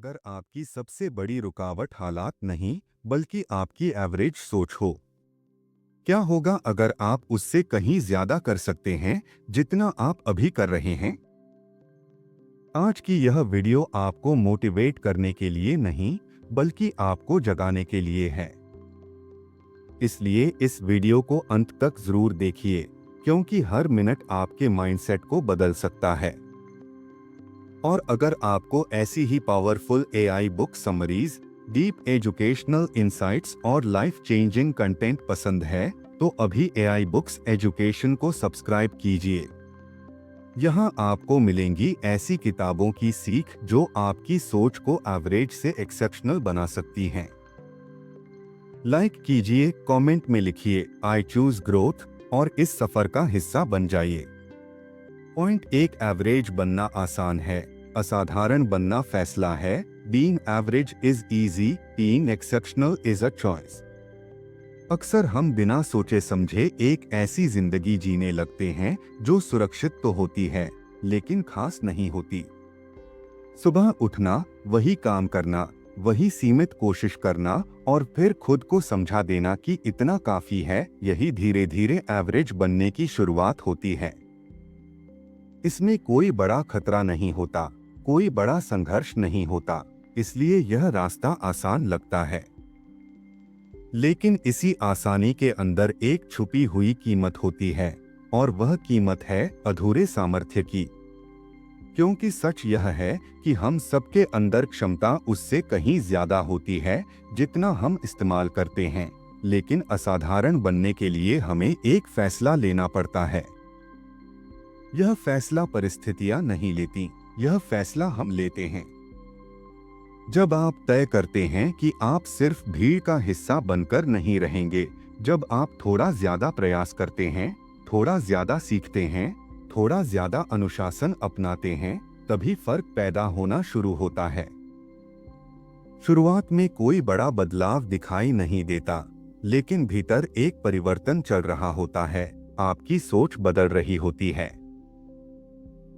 अगर आपकी सबसे बड़ी रुकावट हालात नहीं बल्कि आपकी एवरेज सोच हो? क्या होगा अगर आप उससे कहीं ज्यादा कर सकते हैं जितना आप अभी कर रहे हैं? आज की यह वीडियो आपको मोटिवेट करने के लिए नहीं बल्कि आपको जगाने के लिए है। इसलिए इस वीडियो को अंत तक जरूर देखिए, क्योंकि हर मिनट आपके माइंडसेट को बदल सकता है। और अगर आपको ऐसी ही powerful AI book summaries, deep educational insights और लाइफ चेंजिंग कंटेंट पसंद है तो अभी एआई बुक्स एजुकेशन को सब्सक्राइब कीजिए। यहाँ आपको मिलेंगी ऐसी किताबों की सीख जो आपकी सोच को एवरेज से एक्सेप्शनल बना सकती हैं। लाइक कीजिए, कमेंट में लिखिए आई चूज ग्रोथ और इस सफर का हिस्सा बन जाइए। पॉइंट एक, एवरेज बनना आसान है, असाधारण बनना फैसला है। Being average is easy, being exceptional is a choice. अक्सर हम बिना सोचे समझे एक ऐसी जिंदगी जीने लगते हैं जो सुरक्षित तो होती है लेकिन खास नहीं होती। सुबह उठना, वही काम करना, वही सीमित कोशिश करना और फिर खुद को समझा देना कि इतना काफी है, यही धीरे धीरे एवरेज बनने की शुरुआत होती है। इसमें कोई बड़ा खतरा नहीं होता, कोई बड़ा संघर्ष नहीं होता, इसलिए यह रास्ता आसान लगता है। लेकिन इसी आसानी के अंदर एक छुपी हुई कीमत होती है, और वह कीमत है अधूरे सामर्थ्य की। क्योंकि सच यह है कि हम सबके अंदर क्षमता उससे कहीं ज्यादा होती है जितना हम इस्तेमाल करते हैं, लेकिन असाधारण बनने के लिए हमें एक फैसला लेना पड़ता है। यह फैसला परिस्थितियां नहीं लेती, यह फैसला हम लेते हैं। जब आप तय करते हैं कि आप सिर्फ भीड़ का हिस्सा बनकर नहीं रहेंगे, जब आप थोड़ा ज्यादा प्रयास करते हैं, थोड़ा ज्यादा सीखते हैं, थोड़ा ज्यादा अनुशासन अपनाते हैं, तभी फर्क पैदा होना शुरू होता है। शुरुआत में कोई बड़ा बदलाव दिखाई नहीं देता, लेकिन भीतर एक परिवर्तन चल रहा होता है, आपकी सोच बदल रही होती है।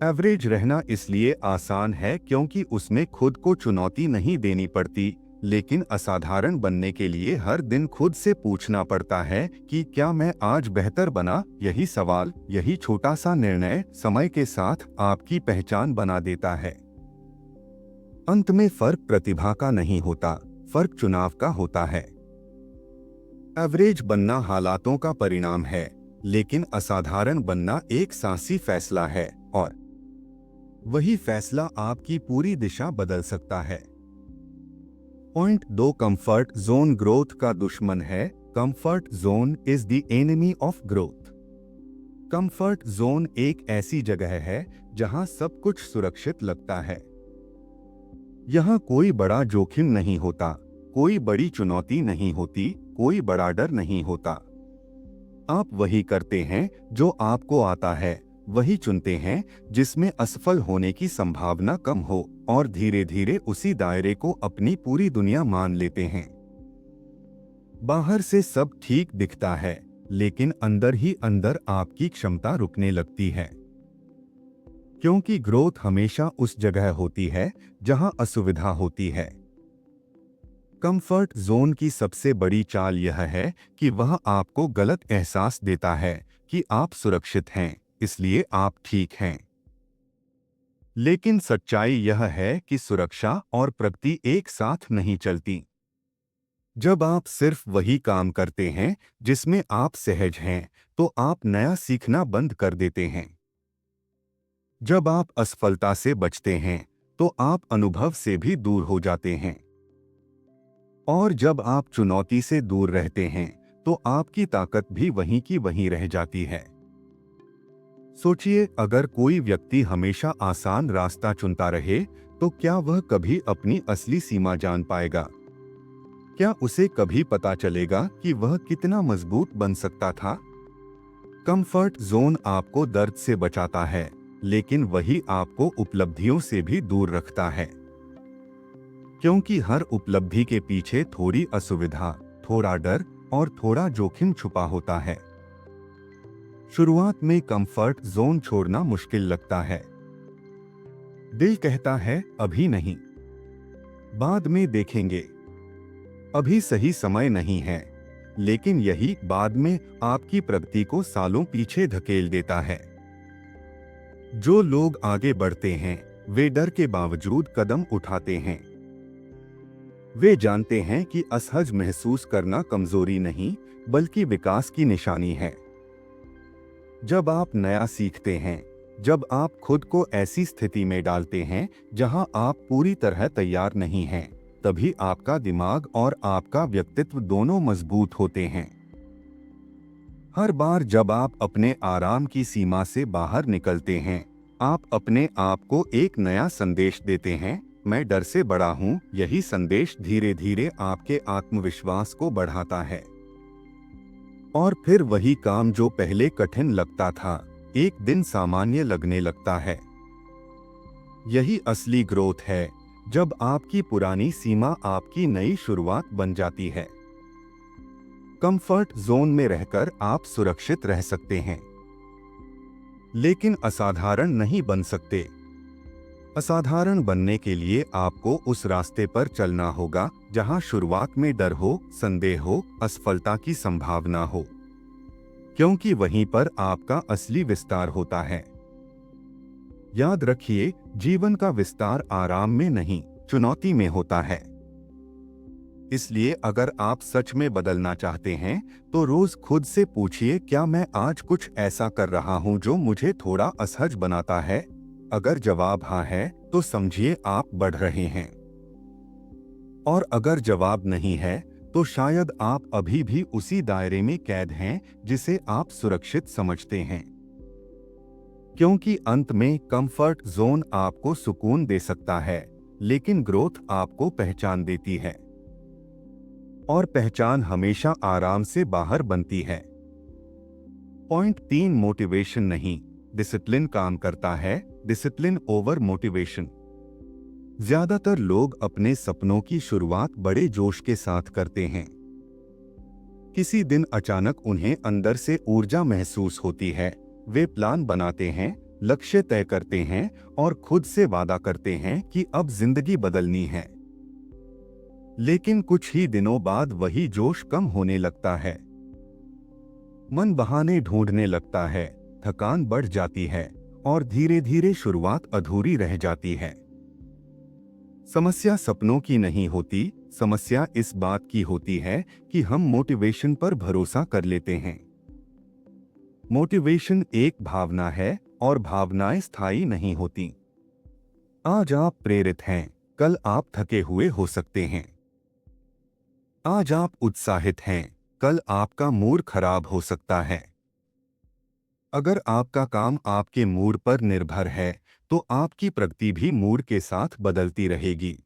एवरेज रहना इसलिए आसान है क्योंकि उसमें खुद को चुनौती नहीं देनी पड़ती, लेकिन असाधारण बनने के लिए हर दिन खुद से पूछना पड़ता है कि क्या मैं आज बेहतर बना। यही सवाल, यही छोटा सा निर्णय समय के साथ आपकी पहचान बना देता है। अंत में फर्क प्रतिभा का नहीं होता, फर्क चुनाव का होता है। एवरेज बनना हालातों का परिणाम है, लेकिन असाधारण बनना एक साहसी फैसला है, और वही फैसला आपकी पूरी दिशा बदल सकता है। पॉइंट 2, कंफर्ट जोन ग्रोथ का दुश्मन है। Comfort zone is the enemy of growth. Comfort zone एक ऐसी जगह है जहां सब कुछ सुरक्षित लगता है। यहां कोई बड़ा जोखिम नहीं होता, कोई बड़ी चुनौती नहीं होती, कोई बड़ा डर नहीं होता। आप वही करते हैं जो आपको आता है, वही चुनते हैं जिसमें असफल होने की संभावना कम हो, और धीरे धीरे उसी दायरे को अपनी पूरी दुनिया मान लेते हैं। बाहर से सब ठीक दिखता है, लेकिन अंदर ही अंदर आपकी क्षमता रुकने लगती है। क्योंकि ग्रोथ हमेशा उस जगह होती है जहां असुविधा होती है। कंफर्ट जोन की सबसे बड़ी चाल यह है कि वह आपको गलत एहसास देता है कि आप सुरक्षित हैं, इसलिए आप ठीक हैं। लेकिन सच्चाई यह है कि सुरक्षा और प्रगति एक साथ नहीं चलती। जब आप सिर्फ वही काम करते हैं जिसमें आप सहज हैं, तो आप नया सीखना बंद कर देते हैं। जब आप असफलता से बचते हैं, तो आप अनुभव से भी दूर हो जाते हैं। और जब आप चुनौती से दूर रहते हैं, तो आपकी ताकत भी वहीं की वहीं रह जाती है। सोचिए, अगर कोई व्यक्ति हमेशा आसान रास्ता चुनता रहे, तो क्या वह कभी अपनी असली सीमा जान पाएगा? क्या उसे कभी पता चलेगा कि वह कितना मजबूत बन सकता था? कंफर्ट जोन आपको दर्द से बचाता है, लेकिन वही आपको उपलब्धियों से भी दूर रखता है। क्योंकि हर उपलब्धि के पीछे थोड़ी असुविधा, थोड़ा डर और थोड़ा जोखिम छुपा होता है। शुरुआत में कंफर्ट जोन छोड़ना मुश्किल लगता है। दिल कहता है अभी नहीं, बाद में देखेंगे, अभी सही समय नहीं है। लेकिन यही बाद में आपकी प्रगति को सालों पीछे धकेल देता है। जो लोग आगे बढ़ते हैं वे डर के बावजूद कदम उठाते हैं। वे जानते हैं कि असहज महसूस करना कमजोरी नहीं बल्कि विकास की निशानी है। जब आप नया सीखते हैं, जब आप खुद को ऐसी स्थिति में डालते हैं जहां आप पूरी तरह तैयार नहीं हैं, तभी आपका दिमाग और आपका व्यक्तित्व दोनों मजबूत होते हैं। हर बार जब आप अपने आराम की सीमा से बाहर निकलते हैं, आप अपने आप को एक नया संदेश देते हैं, मैं डर से बड़ा हूं। यही संदेश धीरे धीरे आपके आत्मविश्वास को बढ़ाता है। और फिर वही काम जो पहले कठिन लगता था, एक दिन सामान्य लगने लगता है। यही असली ग्रोथ है, जब आपकी पुरानी सीमा आपकी नई शुरुआत बन जाती है। कंफर्ट जोन में रहकर आप सुरक्षित रह सकते हैं, लेकिन असाधारण नहीं बन सकते। असाधारण बनने के लिए आपको उस रास्ते पर चलना होगा जहां शुरुआत में डर हो, संदेह हो, असफलता की संभावना हो, क्योंकि वहीं पर आपका असली विस्तार होता है। याद रखिए, जीवन का विस्तार आराम में नहीं, चुनौती में होता है। इसलिए अगर आप सच में बदलना चाहते हैं, तो रोज खुद से पूछिए, क्या मैं आज कुछ ऐसा कर रहा हूं जो मुझे थोड़ा असहज बनाता है? अगर जवाब हाँ है, तो समझिए आप बढ़ रहे हैं। और अगर जवाब नहीं है, तो शायद आप अभी भी उसी दायरे में कैद हैं जिसे आप सुरक्षित समझते हैं। क्योंकि अंत में कंफर्ट जोन आपको सुकून दे सकता है, लेकिन ग्रोथ आपको पहचान देती है। और पहचान हमेशा आराम से बाहर बनती है। पॉइंट 3, मोटिवेशन नहीं, डिसिप्लिन काम करता है। Discipline over motivation. ज्यादातर लोग अपने सपनों की शुरुआत बड़े जोश के साथ करते हैं। किसी दिन अचानक उन्हें अंदर से ऊर्जा महसूस होती है। वे प्लान बनाते हैं, लक्ष्य तय करते हैं और खुद से वादा करते हैं कि अब जिंदगी बदलनी है। लेकिन कुछ ही दिनों बाद वही जोश कम होने लगता है। मन बहाने ढूंढने लगता है, थकान बढ़ जाती है और धीरे धीरे शुरुआत अधूरी रह जाती है। समस्या सपनों की नहीं होती, समस्या इस बात की होती है कि हम मोटिवेशन पर भरोसा कर लेते हैं। मोटिवेशन एक भावना है और भावनाएं स्थायी नहीं होती। आज आप प्रेरित हैं, कल आप थके हुए हो सकते हैं। आज आप उत्साहित हैं, कल आपका मूड खराब हो सकता है। अगर आपका काम आपके मूड पर निर्भर है, तो आपकी प्रगति भी मूड के साथ बदलती रहेगी।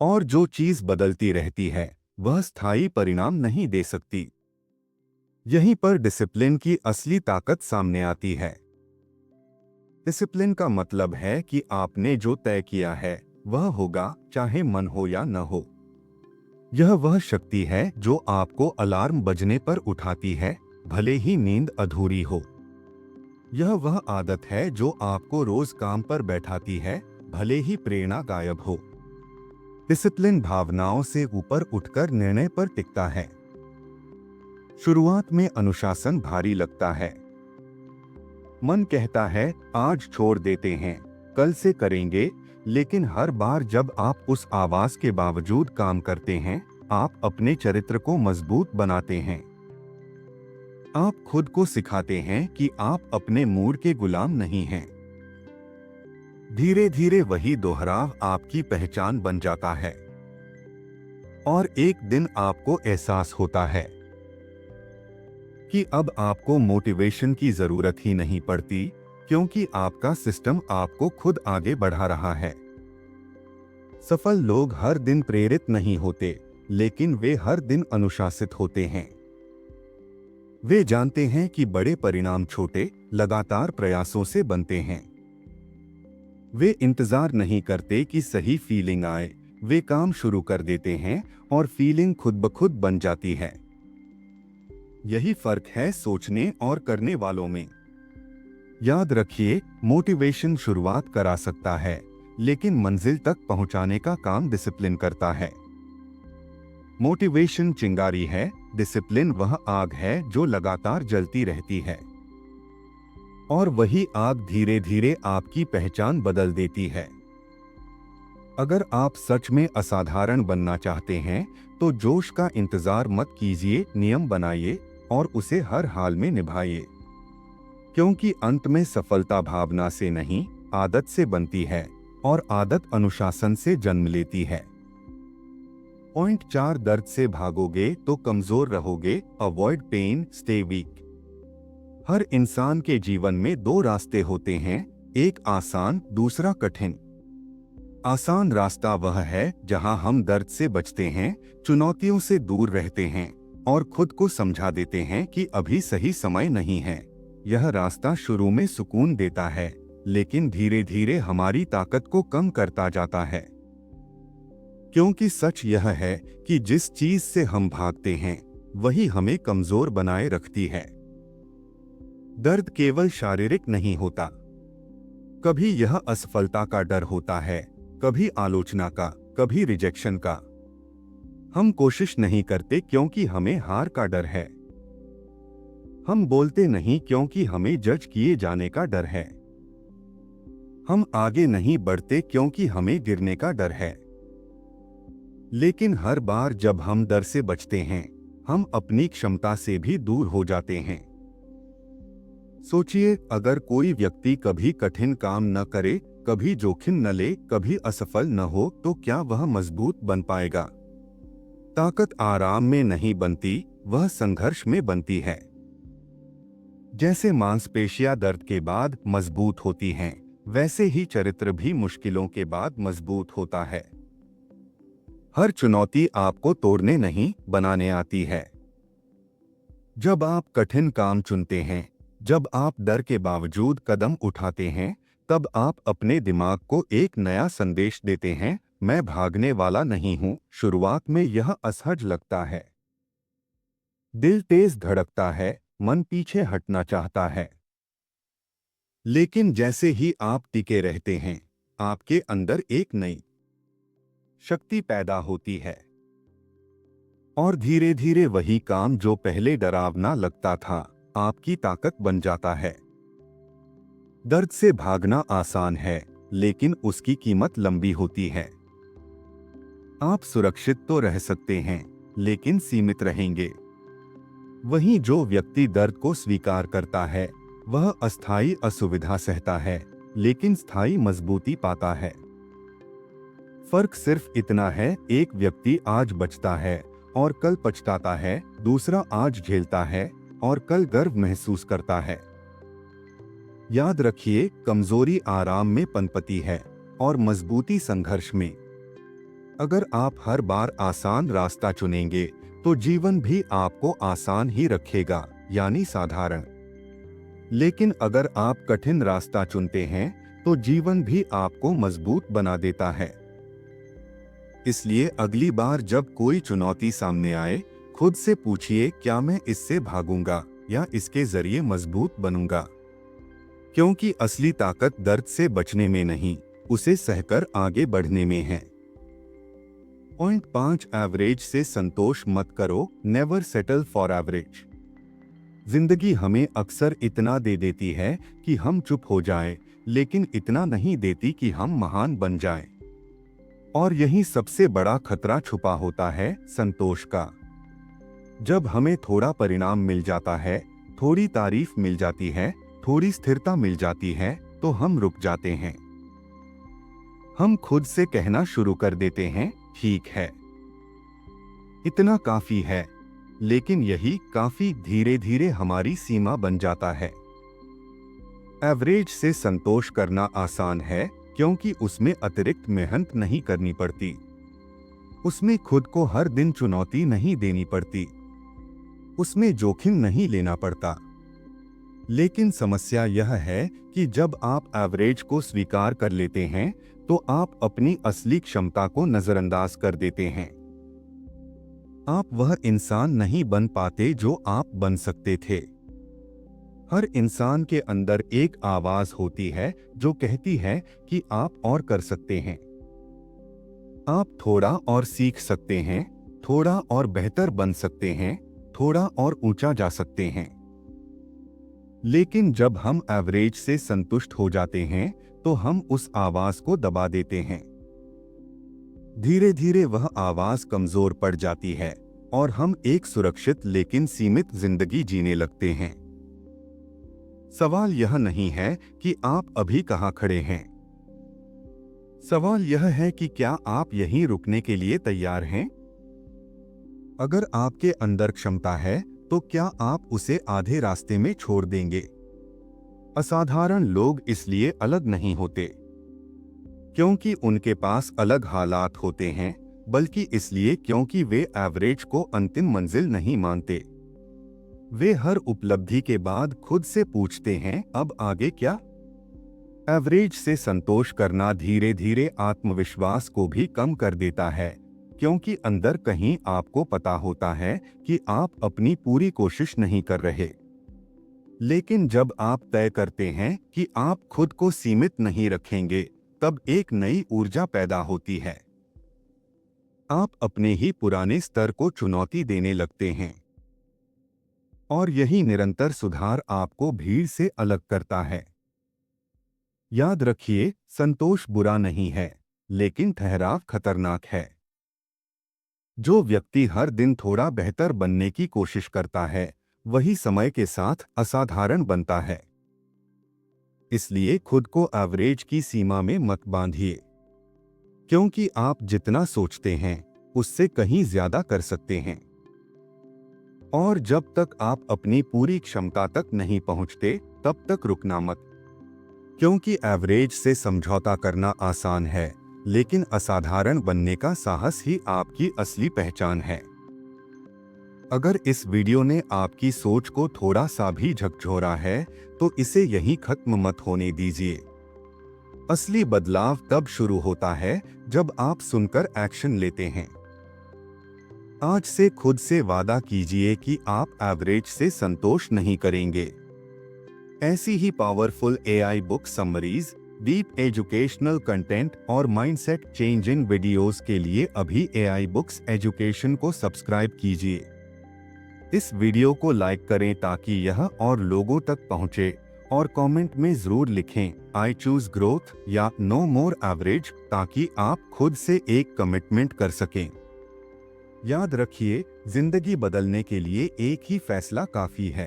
और जो चीज बदलती रहती है, वह स्थायी परिणाम नहीं दे सकती। यहीं पर डिसिप्लिन की असली ताकत सामने आती है। डिसिप्लिन का मतलब है कि आपने जो तय किया है, वह होगा, चाहे मन हो या न हो। यह वह शक्ति है जो आपको अलार्म बजने पर उठाती है, भले ही नींद अधूरी हो। यह वह आदत है जो आपको रोज काम पर बैठाती है, भले ही प्रेरणा गायब हो। डिसिप्लिन भावनाओं से ऊपर उठकर निर्णय पर टिकता है। शुरुआत में अनुशासन भारी लगता है। मन कहता है, आज छोड़ देते हैं, कल से करेंगे। लेकिन हर बार जब आप उस आवाज के बावजूद काम करते हैं, आप अपने चरित्र को मजबूत बनाते हैं। आप खुद को सिखाते हैं कि आप अपने मूड के गुलाम नहीं हैं। धीरे धीरे वही दोहराव आपकी पहचान बन जाता है। और एक दिन आपको एहसास होता है कि अब आपको मोटिवेशन की जरूरत ही नहीं पड़ती, क्योंकि आपका सिस्टम आपको खुद आगे बढ़ा रहा है। सफल लोग हर दिन प्रेरित नहीं होते, लेकिन वे हर दिन अनुशासित होते हैं। वे जानते हैं कि बड़े परिणाम छोटे, लगातार प्रयासों से बनते हैं। वे इंतजार नहीं करते कि सही फीलिंग आए, वे काम शुरू कर देते हैं और फीलिंग खुद ब खुद बन जाती है। यही फर्क है सोचने और करने वालों में। याद रखिए, मोटिवेशन शुरुआत करा सकता है, लेकिन मंजिल तक पहुंचाने का काम डिसिप्लिन करता है। मोटिवेशन चिंगारी है, डिसिप्लिन वह आग है जो लगातार जलती रहती है, और वही आग धीरे धीरे आपकी पहचान बदल देती है। अगर आप सच में असाधारण बनना चाहते हैं तो जोश का इंतजार मत कीजिए, नियम बनाइए और उसे हर हाल में निभाइए, क्योंकि अंत में सफलता भावना से नहीं, आदत से बनती है, और आदत अनुशासन से जन्म लेती है। पॉइंट 4, दर्द से भागोगे तो कमजोर रहोगे। Avoid pain, stay weak. हर इंसान के जीवन में दो रास्ते होते हैं, एक आसान, दूसरा कठिन। आसान रास्ता वह है जहां हम दर्द से बचते हैं, चुनौतियों से दूर रहते हैं और खुद को समझा देते हैं कि अभी सही समय नहीं है। यह रास्ता शुरू में सुकून देता है, लेकिन धीरे धीरे हमारी ताकत को कम करता जाता है, क्योंकि सच यह है कि जिस चीज से हम भागते हैं वही हमें कमजोर बनाए रखती है। दर्द केवल शारीरिक नहीं होता, कभी यह असफलता का डर होता है, कभी आलोचना का, कभी रिजेक्शन का। हम कोशिश नहीं करते क्योंकि हमें हार का डर है। हम बोलते नहीं क्योंकि हमें जज किए जाने का डर है। हम आगे नहीं बढ़ते क्योंकि हमें गिरने का डर है। लेकिन हर बार जब हम डर से बचते हैं, हम अपनी क्षमता से भी दूर हो जाते हैं। सोचिए, अगर कोई व्यक्ति कभी कठिन काम न करे, कभी जोखिम न ले, कभी असफल न हो, तो क्या वह मजबूत बन पाएगा? ताकत आराम में नहीं बनती, वह संघर्ष में बनती है। जैसे मांसपेशियां दर्द के बाद मजबूत होती हैं, वैसे ही चरित्र भी मुश्किलों के बाद मजबूत होता है। हर चुनौती आपको तोड़ने नहीं, बनाने आती है। जब आप कठिन काम चुनते हैं, जब आप डर के बावजूद कदम उठाते हैं, तब आप अपने दिमाग को एक नया संदेश देते हैं, मैं भागने वाला नहीं हूं। शुरुआत में यह असहज लगता है, दिल तेज धड़कता है, मन पीछे हटना चाहता है। लेकिन जैसे ही आप टिके रहते हैं, आपके अंदर एक नई शक्ति पैदा होती है, और धीरे धीरे वही काम जो पहले डरावना लगता था, आपकी ताकत बन जाता है। दर्द से भागना आसान है, लेकिन उसकी कीमत लंबी होती है। आप सुरक्षित तो रह सकते हैं, लेकिन सीमित रहेंगे। वहीं जो व्यक्ति दर्द को स्वीकार करता है, वह अस्थायी असुविधा सहता है, लेकिन स्थायी मजबूती पाता है। फर्क सिर्फ इतना है, एक व्यक्ति आज बचता है और कल पछताता है, दूसरा आज झेलता है और कल गर्व महसूस करता है। याद रखिए, कमजोरी आराम में पनपती है और मजबूती संघर्ष में। अगर आप हर बार आसान रास्ता चुनेंगे तो जीवन भी आपको आसान ही रखेगा, यानी साधारण। लेकिन अगर आप कठिन रास्ता चुनते हैं तो जीवन भी आपको मजबूत बना देता है। इसलिए अगली बार जब कोई चुनौती सामने आए, खुद से पूछिए, क्या मैं इससे भागूंगा या इसके जरिए मजबूत बनूंगा? क्योंकि असली ताकत दर्द से बचने में नहीं, उसे सहकर आगे बढ़ने में है। पॉइंट 5, एवरेज से संतोष मत करो, नेवर सेटल फॉर एवरेज। जिंदगी हमें अक्सर इतना दे देती है कि हम चुप हो जाएं, लेकिन इतना नहीं देती कि हम महान बन जाएं। और यही सबसे बड़ा खतरा छुपा होता है, संतोष का। जब हमें थोड़ा परिणाम मिल जाता है, थोड़ी तारीफ मिल जाती है, थोड़ी स्थिरता मिल जाती है, तो हम रुक जाते हैं। हम खुद से कहना शुरू कर देते हैं, ठीक है, इतना काफी है। लेकिन यही काफी धीरे धीरे हमारी सीमा बन जाता है। एवरेज से संतोष करना आसान है, क्योंकि उसमें अतिरिक्त मेहनत नहीं करनी पड़ती। उसमें खुद को हर दिन चुनौती नहीं देनी पड़ती, उसमें जोखिम नहीं लेना पड़ता। लेकिन समस्या यह है कि जब आप एवरेज को स्वीकार कर लेते हैं, तो आप अपनी असली क्षमता को नजरअंदाज कर देते हैं। आप वह इंसान नहीं बन पाते जो आप बन सकते थे। हर इंसान के अंदर एक आवाज होती है जो कहती है कि आप और कर सकते हैं। आप थोड़ा और सीख सकते हैं, थोड़ा और बेहतर बन सकते हैं, थोड़ा और ऊंचा जा सकते हैं। लेकिन जब हम एवरेज से संतुष्ट हो जाते हैं तो हम उस आवाज को दबा देते हैं। धीरे धीरे वह आवाज कमजोर पड़ जाती है और हम एक सुरक्षित लेकिन सीमित जिंदगी जीने लगते हैं। सवाल यह नहीं है कि आप अभी कहाँ खड़े हैं। सवाल यह है कि क्या आप यहीं रुकने के लिए तैयार हैं? अगर आपके अंदर क्षमता है तो क्या आप उसे आधे रास्ते में छोड़ देंगे? असाधारण लोग इसलिए अलग नहीं होते क्योंकि उनके पास अलग हालात होते हैं, बल्कि इसलिए क्योंकि वे एवरेज को अंतिम मंजिल नहीं मानते। वे हर उपलब्धि के बाद खुद से पूछते हैं, अब आगे क्या? एवरेज से संतोष करना धीरे धीरे आत्मविश्वास को भी कम कर देता है, क्योंकि अंदर कहीं आपको पता होता है कि आप अपनी पूरी कोशिश नहीं कर रहे। लेकिन जब आप तय करते हैं कि आप खुद को सीमित नहीं रखेंगे, तब एक नई ऊर्जा पैदा होती है। आप अपने ही पुराने स्तर को चुनौती देने लगते हैं। और यही निरंतर सुधार आपको भीड़ से अलग करता है। याद रखिए, संतोष बुरा नहीं है, लेकिन ठहराव खतरनाक है। जो व्यक्ति हर दिन थोड़ा बेहतर बनने की कोशिश करता है, वही समय के साथ असाधारण बनता है। इसलिए खुद को एवरेज की सीमा में मत बांधिए, क्योंकि आप जितना सोचते हैं उससे कहीं ज्यादा कर सकते हैं। और जब तक आप अपनी पूरी क्षमता तक नहीं पहुंचते, तब तक रुकना मत, क्योंकि एवरेज से समझौता करना आसान है, लेकिन असाधारण बनने का साहस ही आपकी असली पहचान है। अगर इस वीडियो ने आपकी सोच को थोड़ा सा भी झकझोरा है, तो इसे यहीं खत्म मत होने दीजिए। असली बदलाव तब शुरू होता है जब आप सुनकर एक्शन लेते हैं। आज से खुद से वादा कीजिए कि आप एवरेज से संतोष नहीं करेंगे। ऐसी ही powerful AI book summaries, deep educational content और माइंडसेट चेंजिंग वीडियोस के लिए अभी एआई बुक्स एजुकेशन को सब्सक्राइब कीजिए। इस वीडियो को लाइक करें ताकि यह और लोगों तक पहुंचे, और कमेंट में जरूर लिखें, आई चूज ग्रोथ या नो मोर एवरेज, ताकि आप खुद से एक कमिटमेंट कर सकें। याद रखिए, जिंदगी बदलने के लिए एक ही फैसला काफी है।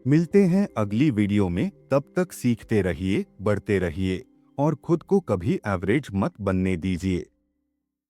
मिलते हैं अगली वीडियो में, तब तक सीखते रहिए, बढ़ते रहिए और खुद को कभी एवरेज मत बनने दीजिए।